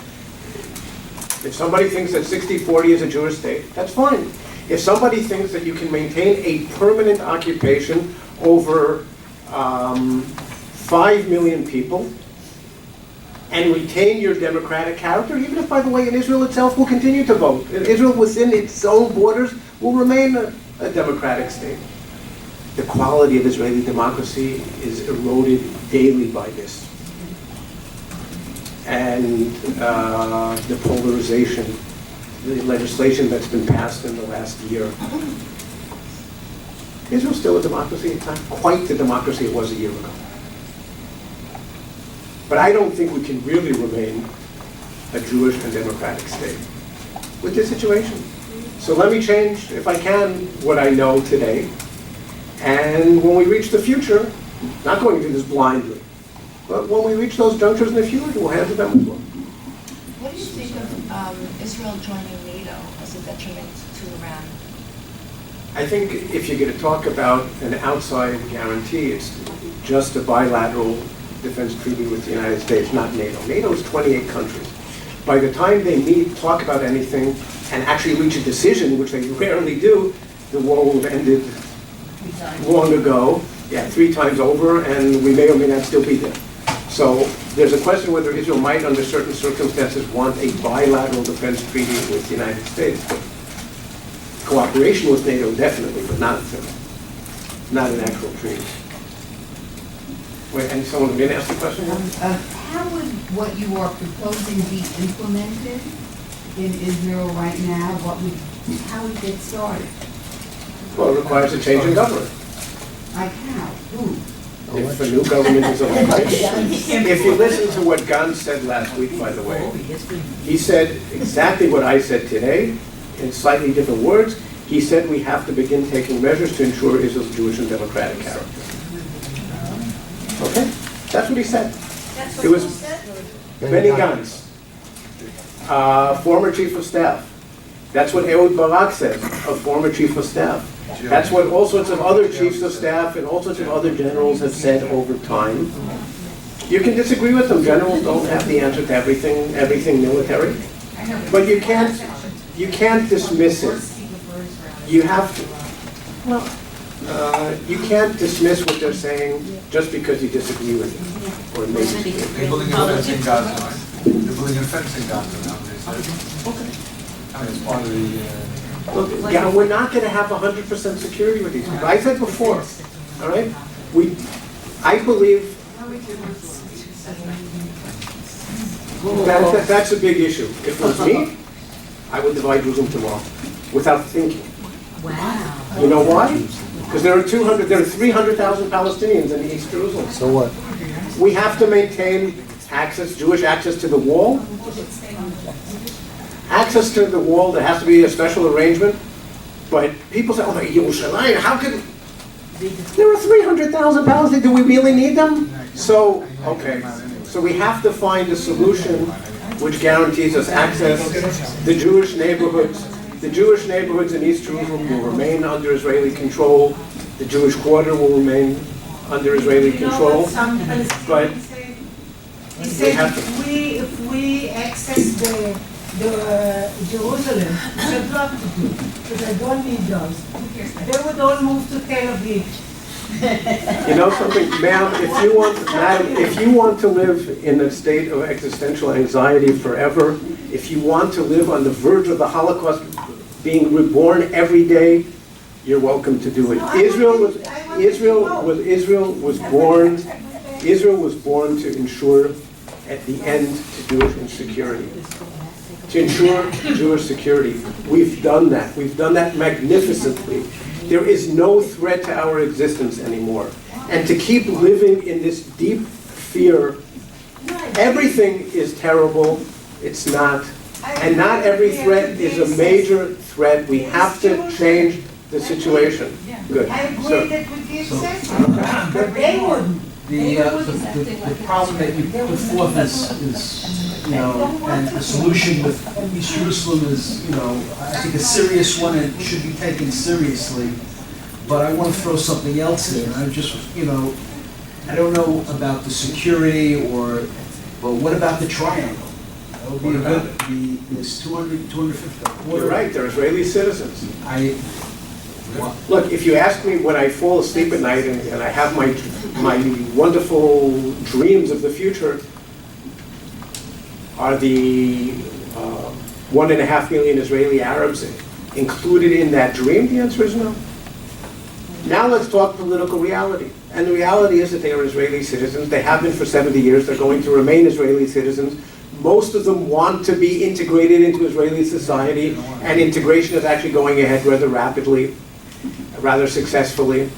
If somebody thinks that 60-40 is a Jewish state, that's fine. If somebody thinks that you can maintain a permanent occupation over 5 million people and retain your democratic character, even if, by the way, in Israel itself will continue to vote. Israel within its own borders will remain a democratic state. The quality of Israeli democracy is eroded daily by this. And the polarization, the legislation that's been passed in the last year. Israel's still a democracy. It's not quite the democracy it was a year ago. But I don't think we can really remain a Jewish and democratic state with this situation. So let me change, if I can, what I know today. And when we reach the future, not going to do this blindly, but when we reach those junctures in the future, we'll handle them as well. What do you think of Israel joining NATO as a detriment to Iran? I think if you're going to talk about an outside guarantee, it's just a bilateral defense treaty with the United States, not NATO. NATO is 28 countries. By the time they meet, talk about anything, and actually reach a decision, which they rarely do, the war will have ended long ago, 3 times over, and we may or may not still be there. So There's a question whether Israel might, under certain circumstances, want a bilateral defense treaty with the United States. But cooperation with NATO, definitely, but not an actual treaty. Wait, and someone didn't ask the question? How would what you are proposing be implemented in Israel right now? How would it get started? Well, it requires a change in government. Like how? Who? If a new government is elected. If you listen to what Gantz said last week, by the way, he said exactly what I said today, in slightly different words. He said we have to begin taking measures to ensure Israel's Jewish and democratic character. Okay? That's what he said. That's It what was you said? Benny Gantz, former chief of staff. That's what Ehud Barak says, a former chief of staff. That's what all sorts of other chiefs of staff and all sorts of other generals have said over time. You can disagree with them. Generals don't have the answer to everything military. But you can't dismiss it. You have to. Well, you can't dismiss what they're saying just because you disagree with it. Or maybe. They're building a fence in Gaza. They're building a fence in Gaza now, they said. I mean, it's part of the... Look, yeah, we're not going to have 100% security with these people. I said before, all right? I believe that's a big issue. If it was me, I would divide Jerusalem tomorrow without thinking. Wow. You know why? Because there are 300,000 Palestinians in East Jerusalem. So what? We have to maintain access, Jewish access to the wall. Access to the wall, there has to be a special arrangement. But people say, oh, Yerushalayim, how can... There are 300,000 Palestinians, do we really need them? So, okay, so we have to find a solution which guarantees us access. The Jewish neighborhoods in East Jerusalem will remain under Israeli control. The Jewish quarter will remain under Israeli control. But he said if we access the Jerusalem, which I'd love to do, because I don't need those, they would all move to Tel Aviv. You know something, ma'am, if you want to live in a state of existential anxiety forever, if you want to live on the verge of the Holocaust, being reborn every day, you're welcome to do it. Israel was born to ensure at the end to Jewish insecurity. To ensure Jewish security. We've done that. We've done that magnificently. There is no threat to our existence anymore. And to keep living in this deep fear, everything is terrible. It's not. And not every threat is a major threat. We have to change the situation. Good. I agree that with the exception, but they wouldn't. The problem that you put forth is, and the solution with East Jerusalem is, I think a serious one and should be taken seriously. But I want to throw something else in. I just, I don't know about the security but what about the triangle? That would be a good, there's 250. You're right, they're Israeli citizens. Look, if you ask me when I fall asleep at night and I have my wonderful dreams of the future, are the 1.5 million Israeli Arabs included in that dream? The answer is no. Now let's talk political reality. And the reality is that they are Israeli citizens. They have been for 70 years. They're going to remain Israeli citizens. Most of them want to be integrated into Israeli society, and integration is actually going ahead rather rapidly, rather successfully.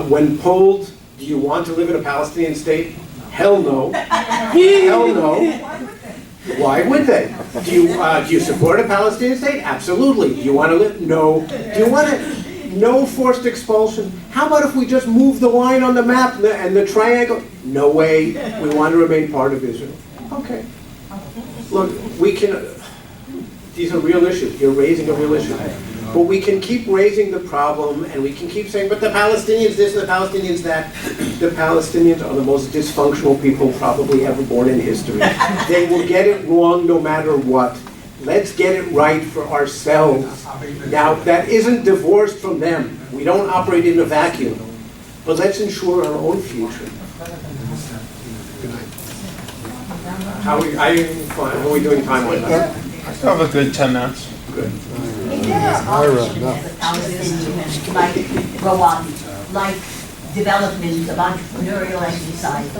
When polled, do you want to live in a Palestinian state? Hell no. Hell no. Why would they? Do you support a Palestinian state? Absolutely. Do you want to live? No. Do you want to? No forced expulsion. How about if we just move the line on the map and the triangle? No way. We want to remain part of Israel. Okay. Look, these are real issues. You're raising a real issue. But we can keep raising the problem, and we can keep saying, but the Palestinians this and the Palestinians that. The Palestinians are the most dysfunctional people probably ever born in history. They will get it wrong no matter what. Let's get it right for ourselves. Now, that isn't divorced from them. We don't operate in a vacuum. But let's ensure our own future. Good night. How are we doing time-wise? I still have a good 10 minutes. Good. If there are options as a Palestinian, like Rawat, like development of entrepreneurial exercise,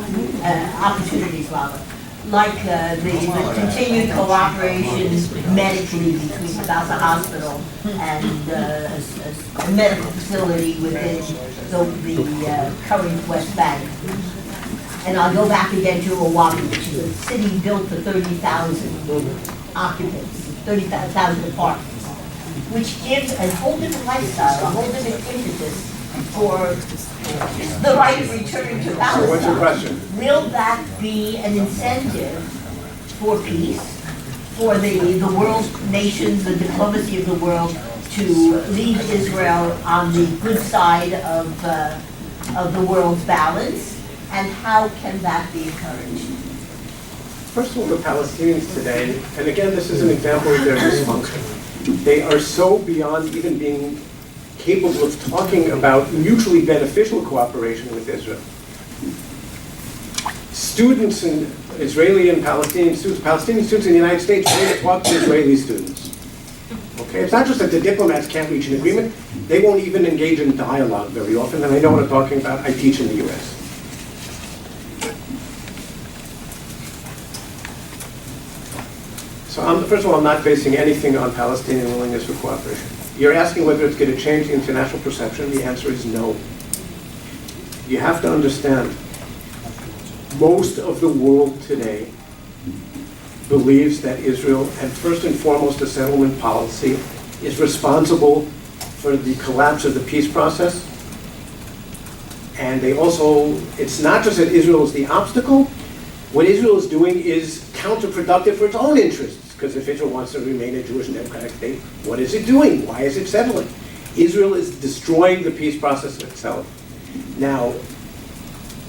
opportunities rather, like the continued cooperation medically between the Gaza hospital and a medical facility within the current West Bank. And I'll go back again to Rawat, which is a city built for 30,000 occupants, 30,000 apartments, which gives a whole different lifestyle, a whole different impetus for the right of return to Palestine. So what's your question? Will that be an incentive for peace, for the world nations, the diplomacy of the world, to leave Israel on the good side of the world's balance? And how can that be encouraged? First of all, the Palestinians today, and again, this is an example of their dysfunction. They are so beyond even being capable of talking about mutually beneficial cooperation with Israel. Students in Israeli and Palestinian students in the United States won't talk to Israeli students. Okay, it's not just that the diplomats can't reach an agreement, they won't even engage in dialogue very often, and I know what I'm talking about. I teach in the US. So first of all, I'm not basing anything on Palestinian willingness for cooperation. You're asking whether it's going to change the international perception. The answer is no. You have to understand, most of the world today believes that Israel, and first and foremost the settlement policy, is responsible for the collapse of the peace process. And they also, it's not just that Israel is the obstacle. What Israel is doing is counterproductive for its own interests. Because if Israel wants to remain a Jewish and democratic state, what is it doing? Why is it settling? Israel is destroying the peace process itself. Now,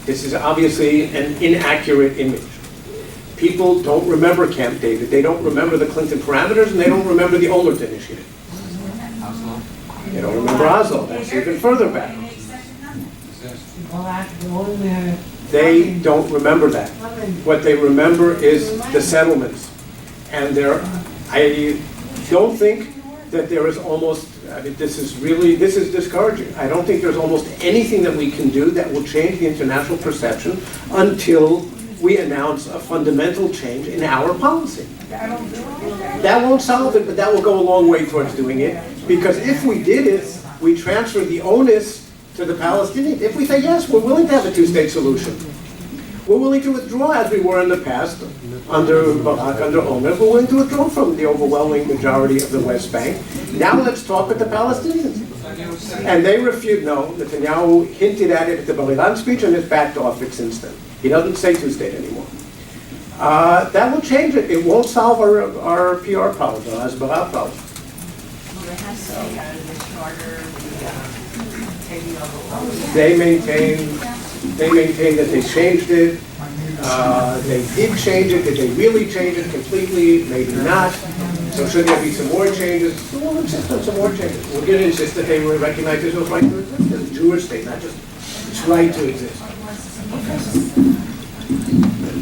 this is obviously an inaccurate image. People don't remember Camp David. They don't remember the Clinton parameters, and they don't remember the Olmert Initiative. They don't remember Oslo. That's even further back. They don't remember that. What they remember is the settlements. And I don't think that there is almost, I mean, this is discouraging. I don't think there's almost anything that we can do that will change the international perception until we announce a fundamental change in our policy. That won't solve it, but that will go a long way towards doing it. Because if we did it, we transfer the onus to the Palestinians. If we say, yes, we're willing to have a two-state solution. We're willing to withdraw as we were in the past, under Barak, under Olmert. We're willing to withdraw from the overwhelming majority of the West Bank. Now let's talk with the Palestinians. And they refused. No, Netanyahu hinted at it at the Bar-Ilan speech and has backed off it since then. He doesn't say two-state anymore. That will change it. It won't solve our PR problems, our Hasbara problems. They maintain that they changed it. They did change it. Did they really change it completely? Maybe not. So should there be some more changes? We'll insist on some more changes. We're going to insist that they will recognize Israel's right to exist as a Jewish state, not just its right to exist.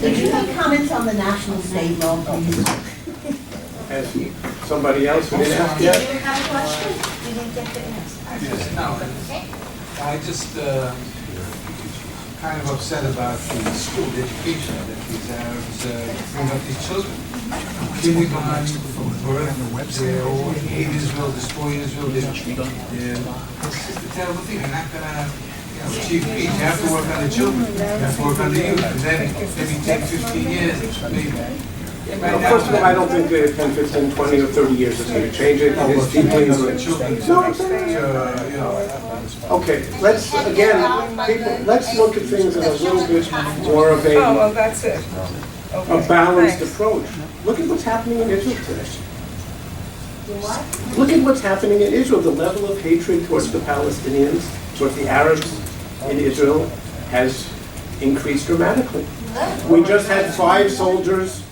Did you have comments on the national state law, please? As somebody else who didn't ask yet? Did you have a question? You didn't get to ask. Yes, no. I just kind of upset about the school education that these Arabs bring up these children. Kindergarten, birth, they all hate Israel, destroy Israel. It's a terrible thing. They're not going to achieve peace. You have to work on the children. You have to work on the youth. And then maybe take 15 years. Well, first of all, I don't think that 10, 15, 20, or 30 years is going to change it. It is deeply Okay, let's look at things in a little bit more of that's it. a balanced approach. Look at what's happening in Israel today. Look at what's happening in Israel. The level of hatred towards the Palestinians, towards the Arabs in Israel, has increased dramatically. We just had 5 soldiers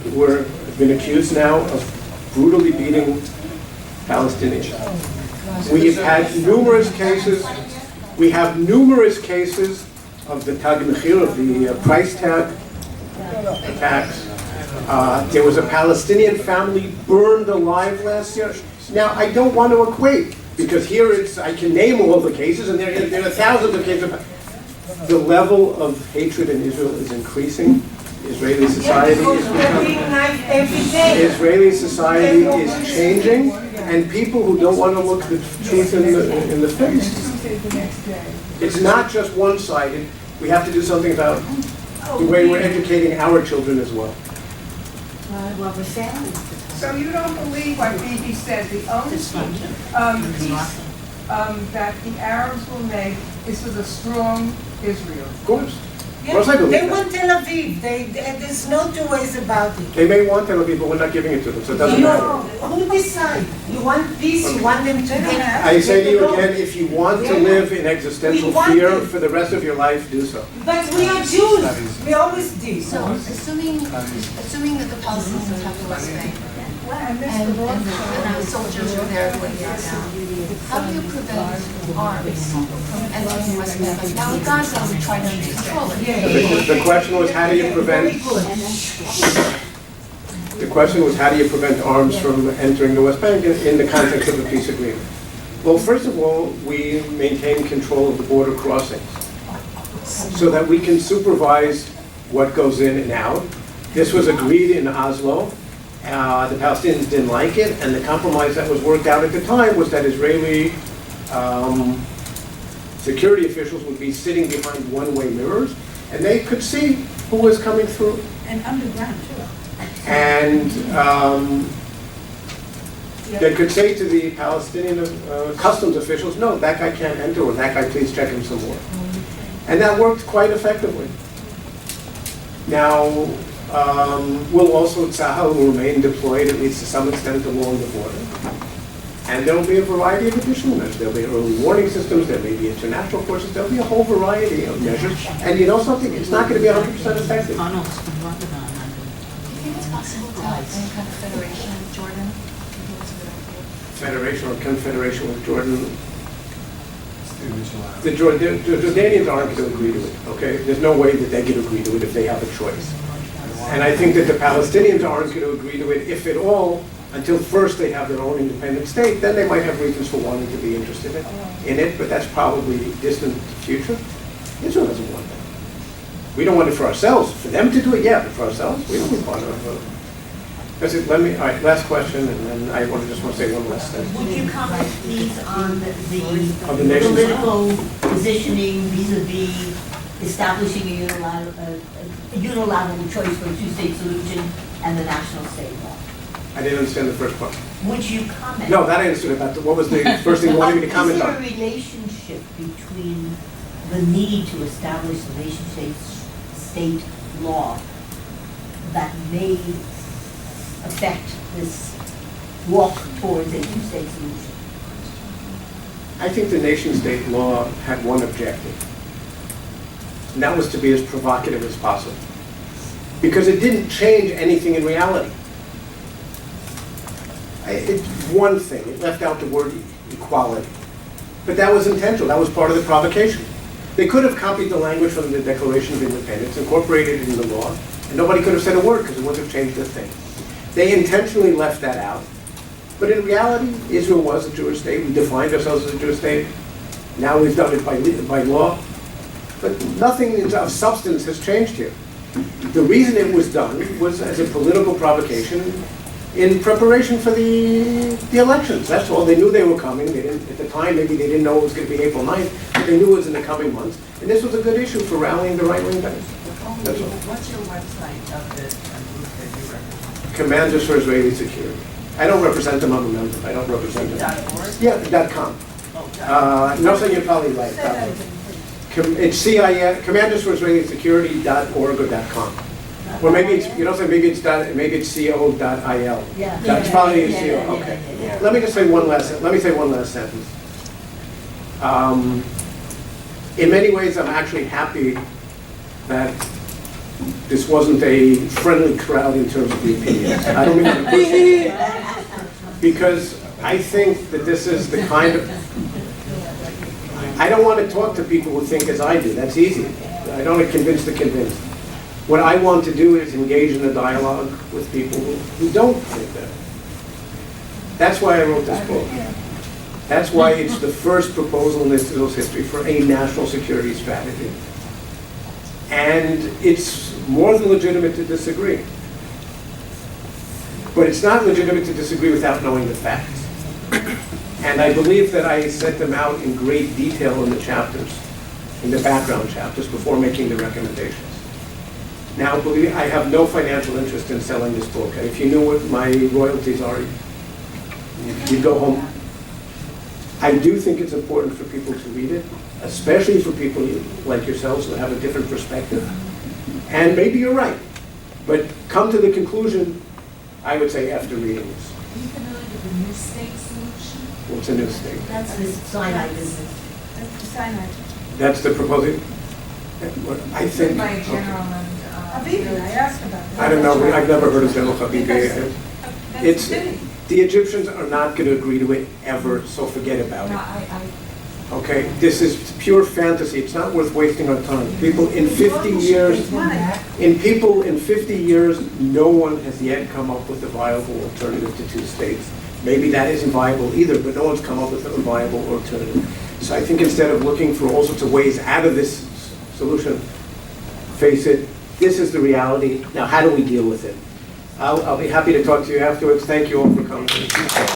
who have been accused now of brutally beating Palestinians. We have had numerous cases. We have numerous cases of the Tag Mechir, of the price tag, attacks. There was a Palestinian family burned alive last year. Now, I don't want to equate, because here I can name all the cases, and there are thousands of cases. The level of hatred in Israel is increasing. Israeli society is changing, and people who don't want to look the truth in the face. It's not just one-sided. We have to do something about the way we're educating our children as well. So you don't believe what Bibi said, the only peace that the Arabs will make is with a strong Israel? Of course. Of course I believe They that. want Tel Aviv. There's no two ways about it. They may want Tel Aviv, but we're not giving it to them, so it doesn't matter. Who decide? You want peace, you want them to get... I say to you again, if you want to live in existential fear for the rest of your life, do so. But we are Jews. We always do. So, assuming that the Palestinians have the West Bank, and the soldiers are there laying down, how do you prevent arms from entering the West Bank? Like now in Gaza, we try to control it. The question was, how do you prevent... The question was, how do you prevent arms from entering the West Bank in the context of a peace agreement? Well, first of all, we maintain control of the border crossings so that we can supervise what goes in and out. This was agreed in Oslo. The Palestinians didn't like it, and the compromise that was worked out at the time was that Israeli security officials would be sitting behind one-way mirrors, and they could see who was coming through. And underground, too. And they could say to the Palestinian customs officials, no, that guy can't enter, or that guy, please check him some more. And that worked quite effectively. Now, will also Tzahal will remain deployed, at least to some extent, along the border. And there will be a variety of additional measures. There will be early warning systems, there may be international forces, there will be a whole variety of measures. And you know something, it's not going to be 100% effective. Do you think it's possible to have any kind of federation with Jordan? Federation or confederation with Jordan. The Jordanians aren't going to agree to it, okay? There's no way that they can agree to it if they have a choice. And I think that the Palestinians aren't going to agree to it, if at all, until first they have their own independent state. Then they might have reasons for wanting to be interested in it, but that's probably distant future. Israel doesn't want that. We don't want it for ourselves. For them to do it, yeah, but for ourselves, we don't want it. That's it. All right, last question, and then I just want to say one last thing. Would you comment, please, on the nation political positioning vis-a-vis establishing a unilateral choice for a two-state solution and the national state law? I didn't understand the first part. Would you comment? No, that I understood about. What was the first thing you wanted me to comment on? Is there a relationship between the need to establish the nation-state law that may affect this walk towards a two-state solution? I think the nation-state law had one objective, and that was to be as provocative as possible, because it didn't change anything in reality. It's one thing, it left out the word equality, but that was intentional, that was part of the provocation. They could have copied the language from the Declaration of Independence, incorporated it in the law, and nobody could have said a word because it wouldn't have changed a thing. They intentionally left that out. But in reality, Israel was a Jewish state. We defined ourselves as a Jewish state. Now we've done it by law. But nothing of substance has changed here. The reason it was done was as a political provocation in preparation for the elections. That's all. They knew they were coming. They didn't, at the time, maybe they didn't know it was going to be April 9th, but they knew it was in the coming months. And this was a good issue for rallying the right-wing base. That's all. What's your website of the group that you represent? Commanders for Israeli Security. I don't represent them, I'm a member. I don't represent them. .org? Yeah, .com. No, so you're probably right. It's Commanders for Israeli Security.org or .com. Or maybe it's, maybe it's co.il. Yeah. That's probably co. Okay. Let me say one last sentence. In many ways, I'm actually happy that this wasn't a friendly crowd in terms of the opinions. I don't mean to push it. Because I think that this is the kind of... I don't want to talk to people who think as I do. That's easy. I don't want to convince the convinced. What I want to do is engage in a dialogue with people who don't think that. That's why I wrote this book. That's why it's the first proposal in Israel's history for a national security strategy. And it's more than legitimate to disagree. But it's not legitimate to disagree without knowing the facts. And I believe that I set them out in great detail in the chapters, in the background chapters, before making the recommendations. Now, believe me, I have no financial interest in selling this book. And if you knew what my royalties are, you'd go home. I do think it's important for people to read it, especially for people like yourselves who have a different perspective. And maybe you're right, but come to the conclusion, I would say, after reading this. Are you familiar with the new state solution? What's a new state? That's the cyanide business. That's the cyanide. That's the proposal? I think. By General and, Habibi, I asked about that. I don't know, I've never heard of General Habibi. It's, the Egyptians are not going to agree to it ever, so forget about it. Okay, this is pure fantasy. It's not worth wasting our time. People in 50 years, no one has yet come up with a viable alternative to two states. Maybe that isn't viable either, but no one's come up with a viable alternative. So I think instead of looking for all sorts of ways out of this solution, face it, this is the reality. Now, how do we deal with it? I'll be happy to talk to you afterwards. Thank you all for coming.